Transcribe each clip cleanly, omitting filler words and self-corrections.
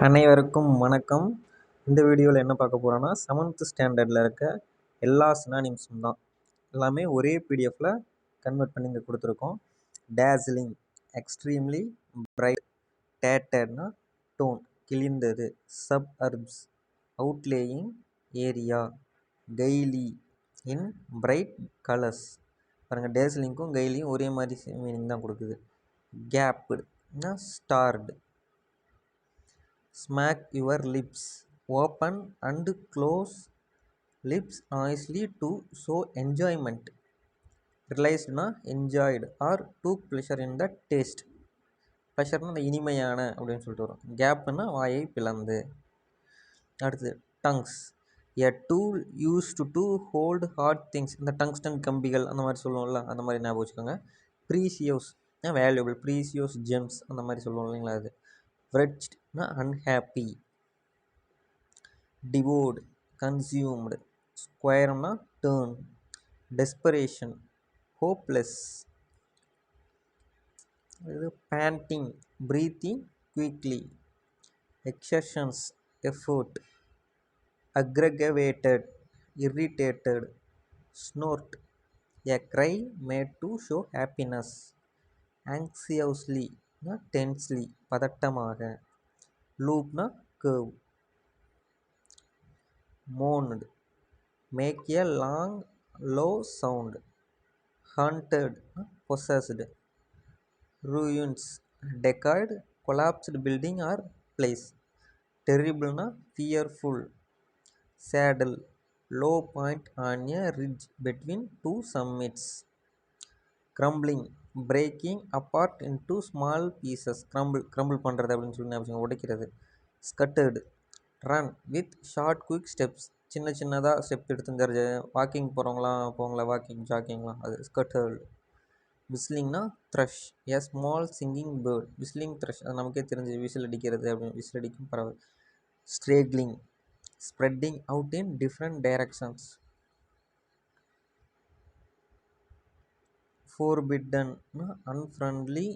அனைவருக்கும் வணக்கம். இந்த வீடியோவில் என்ன பார்க்க போகிறோன்னா, 7th ஸ்டாண்டர்டில் இருக்க எல்லா சினானிம்ஸும் தான். எல்லாமே ஒரே பிடிஎஃப்பில் கன்வெர்ட் பண்ணி இங்கே கொடுத்துருக்கோம். டேஸ்லிங், எக்ஸ்ட்ரீம்லி, பிரைட், டேட்டட்னா டோன், கிழிந்தது, suburbs, outlying, area, gaily, in bright colours. பாருங்கள், டேஸ்லிங்க்கும் கெய்லியும் ஒரே மாதிரி மீனிங் தான் கொடுக்குது. கேப்டுனா stared. Smack your lips, open and close lips noisily to show enjoyment. Realized na enjoyed or took pleasure in the taste. ப்ளஷர்னா அந்த இனிமையான அப்படின்னு சொல்லிட்டு வரும். கேப்னா வாயை பிளந்து. அடுத்து tongs, a tool used to hold hard things. இந்த டங்ஸ்டன் கம்பிகள் அந்த மாதிரி சொல்லுவோம்ல, அந்த மாதிரி ஞாபகம் வச்சுக்கோங்க. ப்ரீசியோஸ் வேல்யூபிள், ப்ரீசியோஸ் ஜெம்ஸ் அந்த மாதிரி சொல்லுவோம் இல்லைங்களா, அது. wretchedனா unhappy. devoured, consumed. squareனா turn. desperation, hopeless. panting, breathing quickly. exertions, effort. aggravated, irritated. snort, a cry made to show happiness. anxiously, tensely, பதட்டமாக. loopனா curve. moaned, make a long low sound. haunted, possessed. ruins, decayed, collapsed building or place. terrible na fearful. saddle, low point on a ridge between two summits. crumbling, breaking apart into small pieces. crumble பண்ணுறது அப்படின்னு சொல்லி உடைக்கிறது. scattered, run with short quick steps. சின்ன சின்னதாக step எடுத்துங்கிறது. Walking போங்களா walking ஜாக்கிங்லாம், அது ஸ்கட்டர்டு. விஸ்லிங்னா thrush, a small singing bird. Whistling thrush, அது நமக்கே தெரிஞ்சு விசில் அடிக்கிறது அப்படின்னு, விசில் அடிக்கும் பறவை. Straggling, spreading out in different directions. ஃபோர்பிட்டன்னா unfriendly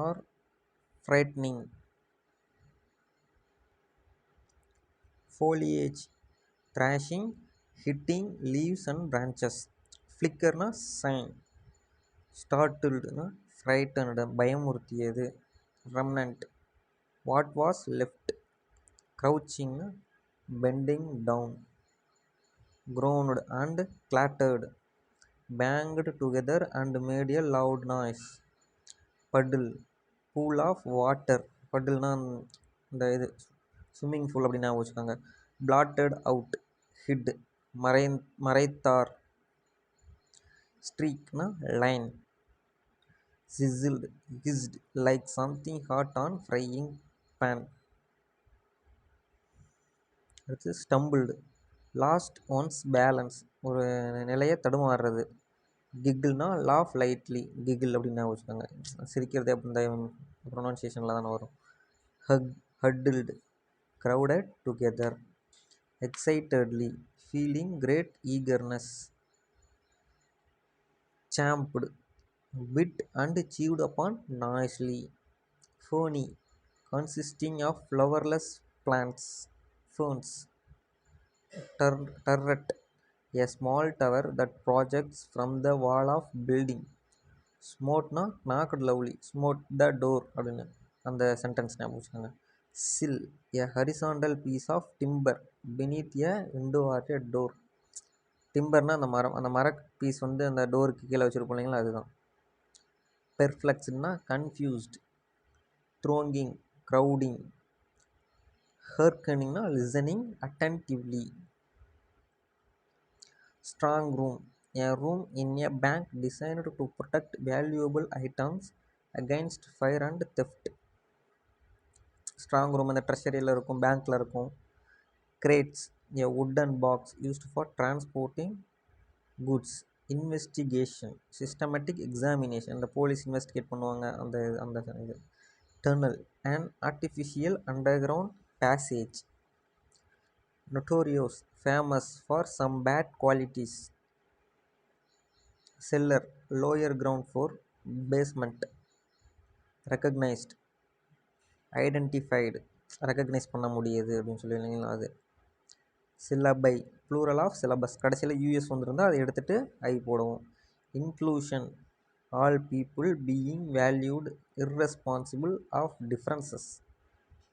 or frightening. foliage, thrashing, hitting leaves and branches. flickerனா sign. startledனா frightened, பயமுறுத்தியது. remnant, what was left. crouchingனா bending down. groaned and clattered, banged together and made a loud noise. puddle, pool of water. puddleனா இந்த இது swimming pool அப்படின்னு வச்சுக்கோங்க. blotted out, hid, மறைத்தார். streakனா line. sizzled, hissed like something hot on frying pan. அடுத்து stumbled, lost one's balance, ஒரு நிலையை தடுமாறுறது. கிகிள்னா laugh lightly, giggle அப்படின்னு வச்சுக்கோங்க. சிரிக்கிறது அப்படின்ற ப்ரொனன்சியேஷனில் தானே வரும். huddled, crowded together. excitedly, feeling great eagerness. champed, bit and chewed upon noisily. ferny, consisting of flowerless plants, ferns. turret, a small tower that projects from the wall of building. smoteனா knocked loudly, smote the door அப்படின்னு அந்த sentence ஞாபகம் வச்சுக்கோங்க. sill, a horizontal piece of timber beneath a window or a door. டிம்பர்னா அந்த மரம், அந்த மர piece வந்து அந்த டோருக்கு கீழே வச்சுருப்போம் இல்லைங்களா, அதுதான். பெர்ப்ளெக்ஸ்ட்னா கன்ஃபியூஸ்ட். Thronging, crowding. ஹர்க்கனிங்னா listening attentively. Strong room, a room in a bank designed to protect valuable items against fire and theft. Strong room அந்த ட்ரெஷரியில் இருக்கும், பேங்க்கில் இருக்கும். Crates, a wooden box used for transporting goods. Investigation, systematic examination, அந்த police investigate பண்ணுவாங்க, அந்த அந்த இது. Tunnel, an artificial underground passage. notorious, famous for some bad qualities. cellar, lower ground floor, basement. recognized, identified, recognise பண்ண முடியுது அப்படின்னு சொல்லி இல்லைங்களா அது. சிலபை ப்ளூரல் ஆஃப் சிலபஸ், கடைசியில் யூஎஸ் வந்துருந்தால் அதை எடுத்துகிட்டு ஐ போடுவோம். Inclusion all people being valued irresponsible of differences.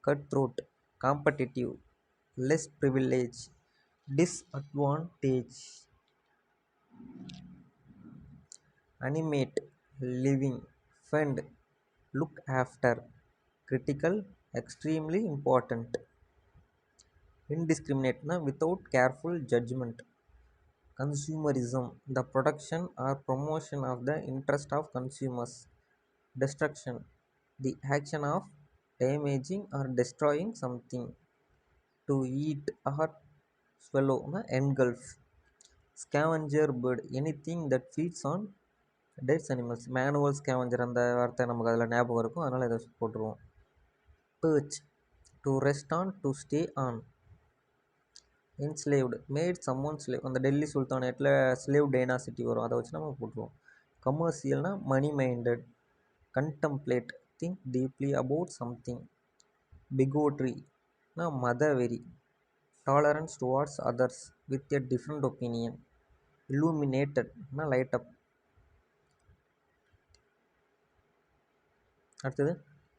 Cut throat competitive, less privilege, disadvantage. Animate living, fend, look after, critical, extremely important. Indiscriminate without careful judgment. Consumerism, the production or promotion of the interest of consumers. Destruction, the action of damaging or destroying something. To eat or swallow, engulf. Scavenger bird, anything that feeds on dead animals. Manual scavenger அந்த வார்த்தை நமக்கு அதில் ஞாபகம் இருக்கும், அதனால் இதை போட்டுருவோம். Perch, to rest on, to stay on. Enslaved, made someone slave. அந்த டெல்லி சுல்தானேட்டில் ஸ்லேவ் டைனாசிட்டி வரும், அதை வச்சு நம்ம போட்டுருவோம். கமர்ஷியல்னா money minded. Contemplate, think deeply about something. பிகோட்ரினா மதவெறி. Tolerance towards others with a different opinion. இல்லூமினேட்டட்னா லைட் அப். அடுத்தது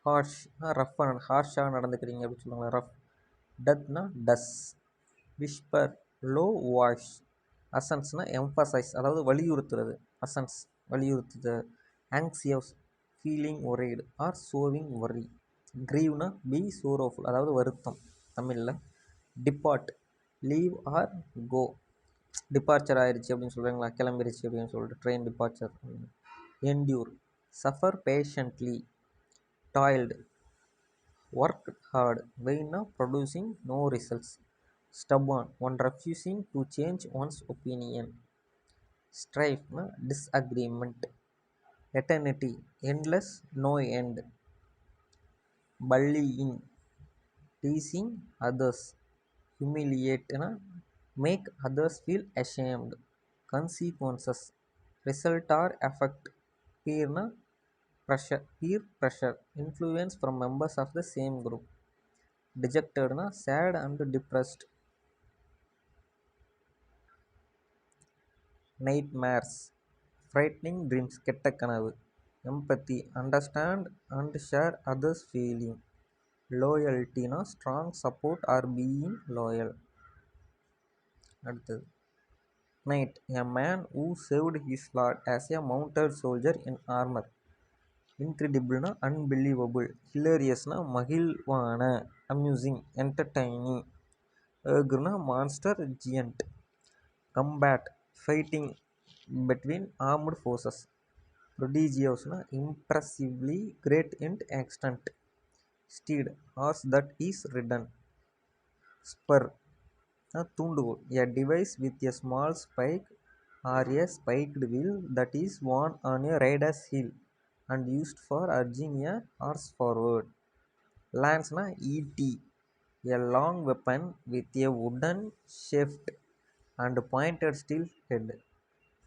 ஹார்ஷ்னா ரஃப், ஹார்ஷாக நடந்துக்கிறீங்க அப்படின்னு சொல்லுவாங்க, ரஃப். டத்னா டஸ். Whisper, low voice. அசன்ஸ்னால் எம்பசைஸ், அதாவது வலியுறுத்துறது. அசன்ஸ் வலியுறுத்துது. Anxious, feeling worried or showing worry. க்ரீவ்னா பி சோரோஃபுல், அதாவது வருத்தம் தமிழில். Depart, leave or go. Departure ஆயிடுச்சு அப்படின்னு சொல்கிறாங்களா, கிளம்பிடுச்சு அப்படின்னு சொல்லிட்டு, train departure. Endure, suffer patiently. Toiled, work hard. வெயின்னா producing no results. Stubborn, one refusing to change one's opinion. Strife, disagreement. Eternity, endless, no end. Bullying, teasing others. Humiliate, make others feel ashamed. Consequences, result or effect. Peer, pressure, peer pressure, influence from members of the same group. Dejected, sad and depressed. Nightmares, frightening dreams, கெட்ட கனவு. Empathy, understand and share others feeling. லோயல்ட்டினா strong support or being loyal. அடுத்தது knight, a man who served his lord as a mounted soldier in armour. இன்க்ரெடிபிள்னா unbelievable. ஹிலேரியஸ்னா மகிழ்வான, amusing, entertaining. ஏர்குனா monster, giant. Combat, fighting between armed forces. Prodigious, impressively great in extent. Steed, horse that is ridden. Spur, தூண்டுகோல், a device with a small spike or a spiked wheel that is worn on a rider's heel and used for urging a horse forward. Lance, et, a long weapon with a wooden shaft and pointed steel head,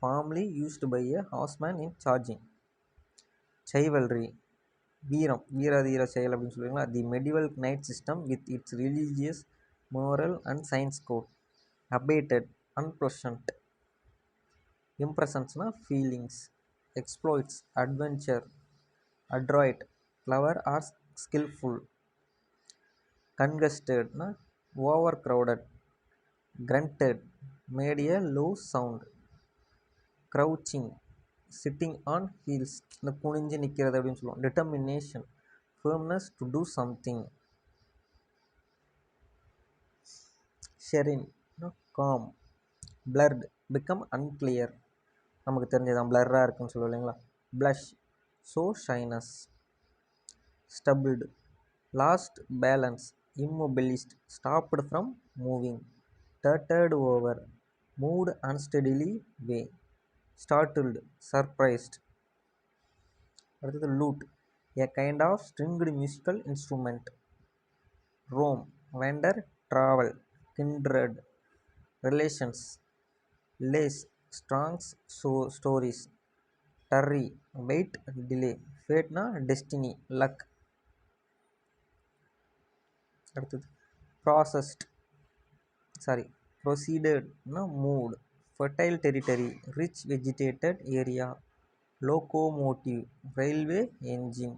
formerly used by a horseman in charging. Chivalry, வீரம், வீரதீர செயல் அப்படின்னு சொல்லுவீங்களா. The medieval knight system with its religious, moral and science code. Abated, unpleasant. Impressions, feelings. Exploits, adventure. Adroit, clever or skillful. Congested, overcrowded. Grunted, made a low sound. Crouching, sitting on heels, இந்த குனிஞ்சு நிற்கிறது அப்படின்னு சொல்லுவோம். Determination, firmness to do something. Serene, calm. Blurred, become unclear, நமக்கு தெரிஞ்சதான் பிளர்ராக இருக்குன்னு சொல்லுவோம் இல்லைங்களா. Blush, show shyness. Stubbled, lost balance, immobilized, stopped from moving. Tottered over, moved unsteadily way. Startled, surprised. அடுத்தது lute, a kind of stringed musical instrument. Roam, wander, travel. Kindred, relations. Lace, strong stories. Tarry, wait, delay. Fate, destiny, luck. அடுத்தது processed sorry ப்ரொசீடட்னா moved. Fertile territory rich vegetated area. Locomotive railway engine.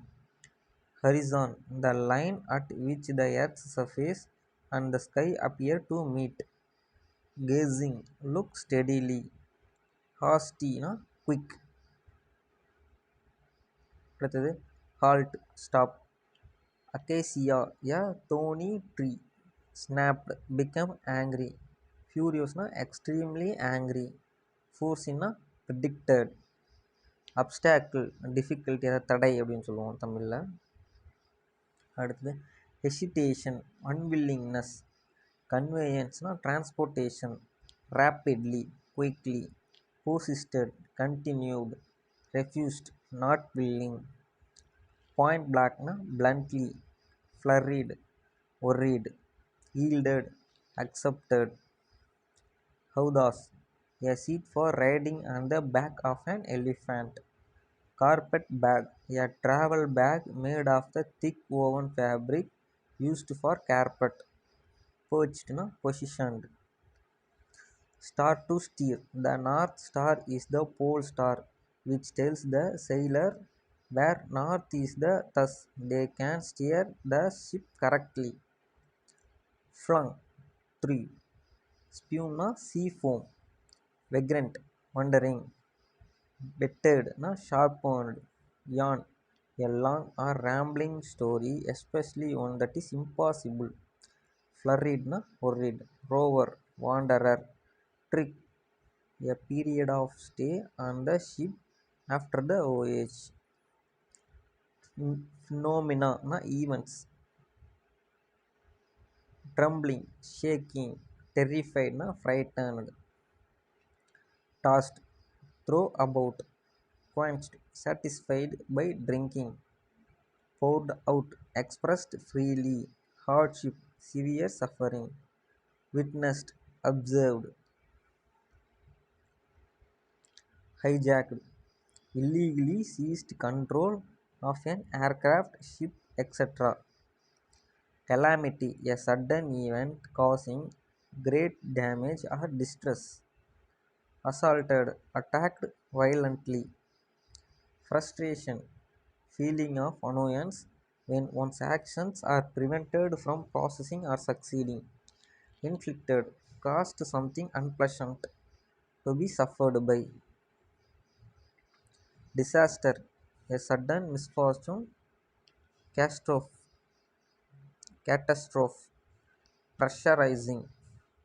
Horizon the line at which the earth's surface and the sky appear to meet. Gazing look steadily. Hasty quick. அடுத்தது halt stop. Acacia a thorny tree. Snapped become angry. Furious extremely angry. Force predicted. Obstacle difficulty தடை அப்படின்னு சொல்லுவோம் தமிழில். அடுத்தது hesitation unwillingness. Conveyance transportation. Rapidly quickly. Persisted continued. Refused not willing. Point blank bluntly. Flurried worried. Yielded accepted. Howdas a seat for riding on the back of an elephant. Carpet bag a travel bag made of the thick woven fabric used for carpet. Perched positioned. Star to steer the north star is the pole star which tells the sailor where north is, thus they can steer the ship correctly. Flung through. Spume sea foam. Vagrant wandering. Bettered sharpened. Yarn a long or rambling story, especially one that is impossible. Flurried worried. Rover wanderer. Trick a period of stay on the ship after the voyage. Phenomena events. Trembling shaking. Terrified frightened. Tossed throw about. Quenched satisfied by drinking. Poured out expressed freely. Hardship severe suffering. Witnessed observed. Hijacked illegally seized control of an aircraft, ship, etc. Calamity a sudden event causing great damage or distress. Assaulted attacked violently. Frustration feeling of annoyance when one's actions are prevented from processing or succeeding. Inflicted caused something unpleasant to be suffered by. Disaster a sudden misfortune. Catastrophe pressurizing,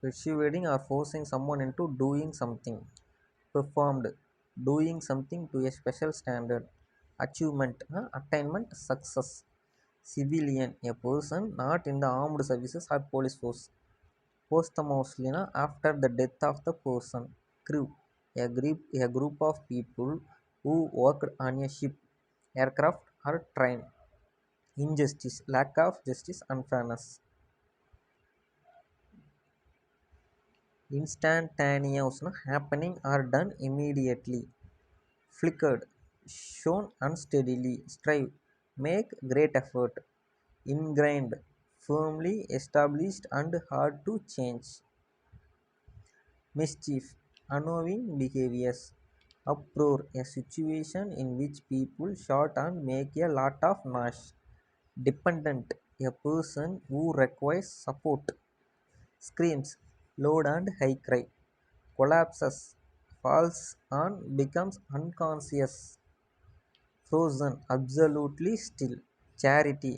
persuading or forcing someone into doing something. Performed doing something to a special standard. Achievement attainment success. Civilian a person not in the armed services or police force. Posthumously after the death of the person. Crew a group of people who worked on a ship, aircraft or train. Injustice lack of justice, unfairness. Instantaneous happening or done immediately. Flickered shown unsteadily. Strive make great effort. Ingrained firmly established and hard to change. Mischief unknowing behaviors. Uproar a situation in which people shout and make a lot of noise. Dependent a person who requires support. Screams loud and high cry. Collapses falls on becomes unconscious. Frozen absolutely still. Charity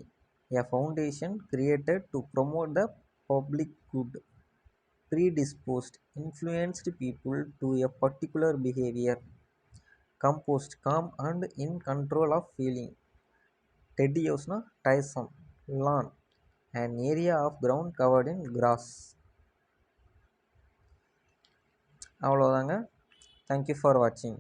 a foundation created to promote the public good. Predisposed influenced people to a particular behavior. Composed calm and in control of feeling. Tedious tiresome. Lawn an area of ground covered in grass. அவ்வளோதாங்க. Thank you for வாட்சிங்.